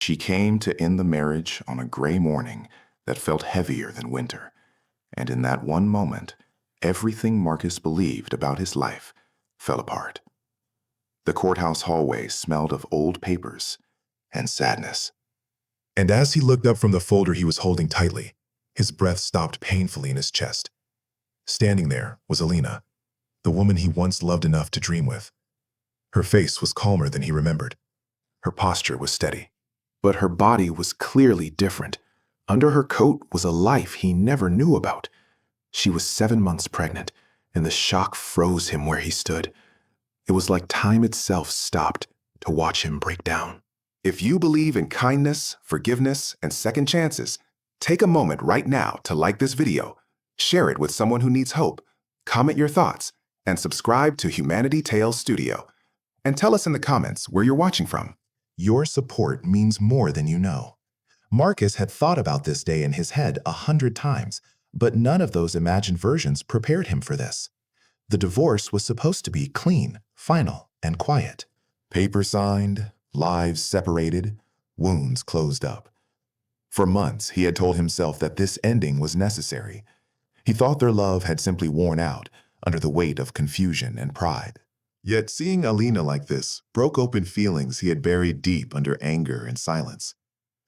She came to end the marriage on a gray morning that felt heavier than winter, and in that one moment, everything Marcus believed about his life fell apart. The courthouse hallway smelled of old papers and sadness. And as he looked up from the folder he was holding tightly, his breath stopped painfully in his chest. Standing there was Alina, the woman he once loved enough to dream with. Her face was calmer than he remembered. Her posture was steady, but her body was clearly different. Under her coat was a life he never knew about. She was 7 months pregnant, and the shock froze him where he stood. It was like time itself stopped to watch him break down. If you believe in kindness, forgiveness, and second chances, take a moment right now to like this video, share it with someone who needs hope, comment your thoughts, and subscribe to Humanity Tales Studio. And tell us in the comments where you're watching from. Your support means more than you know. Marcus had thought about this day in his head 100 times, but none of those imagined versions prepared him for this. The divorce was supposed to be clean, final, and quiet. Paper signed, lives separated, wounds closed up. For months, he had told himself that this ending was necessary. He thought their love had simply worn out under the weight of confusion and pride. Yet seeing Alina like this broke open feelings he had buried deep under anger and silence.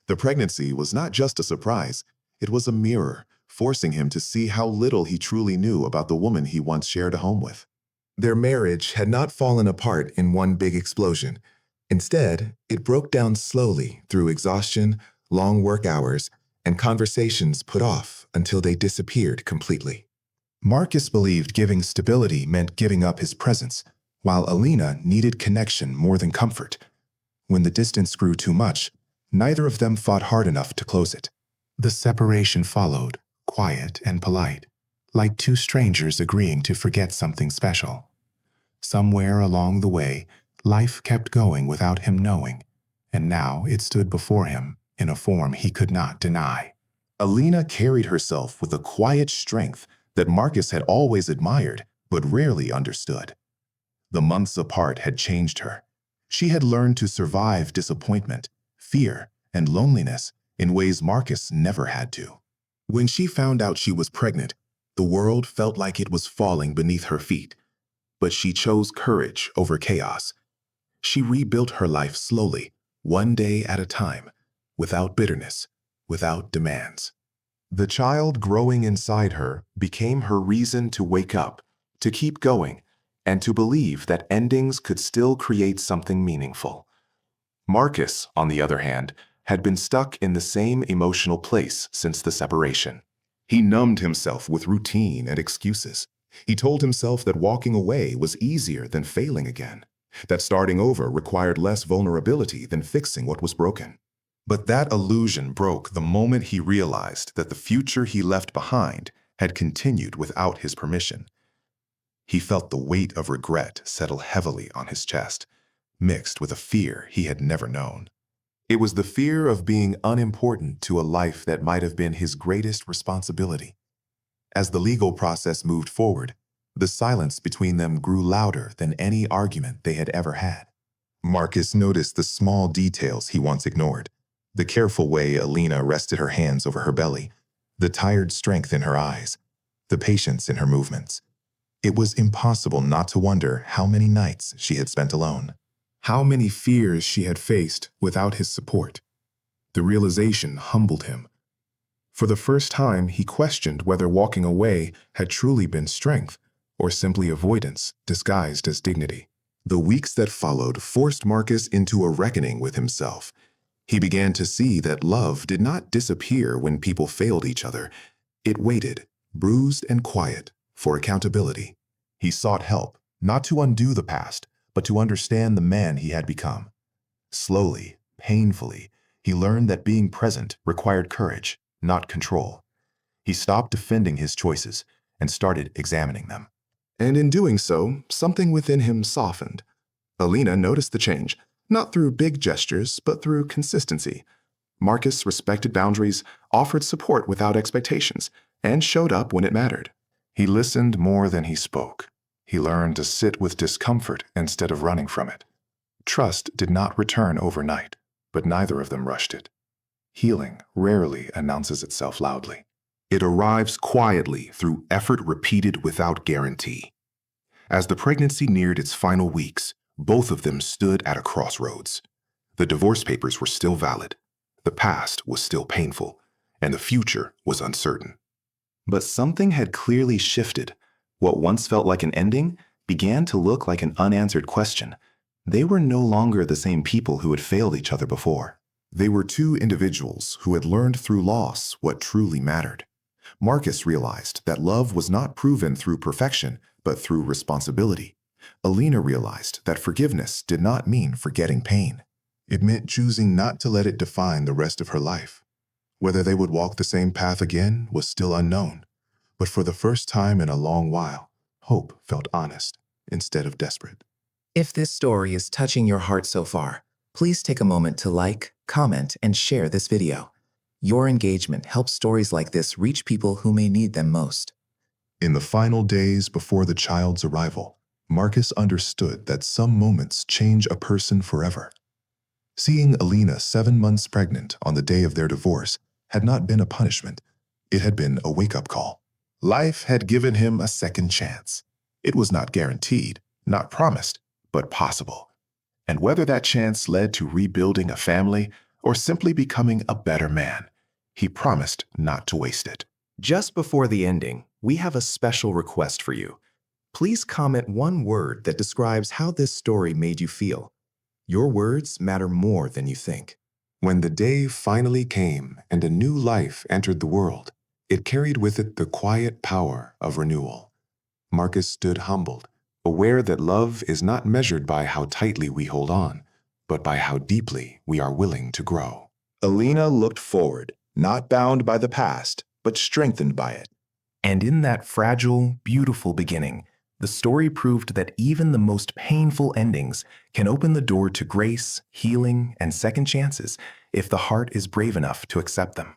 The pregnancy was not just a surprise, it was a mirror, forcing him to see how little he truly knew about the woman he once shared a home with. Their marriage had not fallen apart in one big explosion. Instead, it broke down slowly through exhaustion, long work hours, and conversations put off until they disappeared completely. Marcus believed giving stability meant giving up his presence, while Alina needed connection more than comfort. When the distance grew too much, neither of them fought hard enough to close it. The separation followed, quiet and polite, like two strangers agreeing to forget something special. Somewhere along the way, life kept going without him knowing, and now it stood before him in a form he could not deny. Alina carried herself with a quiet strength that Marcus had always admired but rarely understood. The months apart had changed her. She had learned to survive disappointment, fear, and loneliness in ways Marcus never had to. When she found out she was pregnant, the world felt like it was falling beneath her feet. But she chose courage over chaos. She rebuilt her life slowly, one day at a time, without bitterness, without demands. The child growing inside her became her reason to wake up, to keep going, and to believe that endings could still create something meaningful. Marcus, on the other hand, had been stuck in the same emotional place since the separation. He numbed himself with routine and excuses. He told himself that walking away was easier than failing again, that starting over required less vulnerability than fixing what was broken. But that illusion broke the moment he realized that the future he left behind had continued without his permission. He felt the weight of regret settle heavily on his chest, mixed with a fear he had never known. It was the fear of being unimportant to a life that might have been his greatest responsibility. As the legal process moved forward, the silence between them grew louder than any argument they had ever had. Marcus noticed the small details he once ignored. The careful way Alina rested her hands over her belly, the tired strength in her eyes, the patience in her movements. It was impossible not to wonder how many nights she had spent alone, how many fears she had faced without his support. The realization humbled him. For the first time, he questioned whether walking away had truly been strength or simply avoidance disguised as dignity. The weeks that followed forced Marcus into a reckoning with himself. He began to see that love did not disappear when people failed each other. It waited, bruised and quiet, for accountability. He sought help, not to undo the past, but to understand the man he had become. Slowly, painfully, he learned that being present required courage, not control. He stopped defending his choices and started examining them. And in doing so, something within him softened. Alina noticed the change, not through big gestures, but through consistency. Marcus respected boundaries, offered support without expectations, and showed up when it mattered. He listened more than he spoke. He learned to sit with discomfort instead of running from it. Trust did not return overnight, but neither of them rushed it. Healing rarely announces itself loudly. It arrives quietly through effort repeated without guarantee. As the pregnancy neared its final weeks, both of them stood at a crossroads. The divorce papers were still valid, the past was still painful, and the future was uncertain. But something had clearly shifted. What once felt like an ending began to look like an unanswered question. They were no longer the same people who had failed each other before. They were two individuals who had learned through loss what truly mattered. Marcus realized that love was not proven through perfection, but through responsibility. Alina realized that forgiveness did not mean forgetting pain. It meant choosing not to let it define the rest of her life. Whether they would walk the same path again was still unknown, but for the first time in a long while, hope felt honest instead of desperate. If this story is touching your heart so far, please take a moment to like, comment, and share this video. Your engagement helps stories like this reach people who may need them most. In the final days before the child's arrival, Marcus understood that some moments change a person forever. Seeing Alina 7 months pregnant on the day of their divorce had not been a punishment. It had been a wake-up call. Life had given him a second chance. It was not guaranteed, not promised, but possible. And whether that chance led to rebuilding a family or simply becoming a better man, he promised not to waste it. Just before the ending, we have a special request for you. Please comment one word that describes how this story made you feel. Your words matter more than you think. When the day finally came and a new life entered the world, it carried with it the quiet power of renewal. Marcus stood humbled, aware that love is not measured by how tightly we hold on, but by how deeply we are willing to grow. Alina looked forward, not bound by the past, but strengthened by it. And in that fragile, beautiful beginning, the story proved that even the most painful endings can open the door to grace, healing, and second chances if the heart is brave enough to accept them.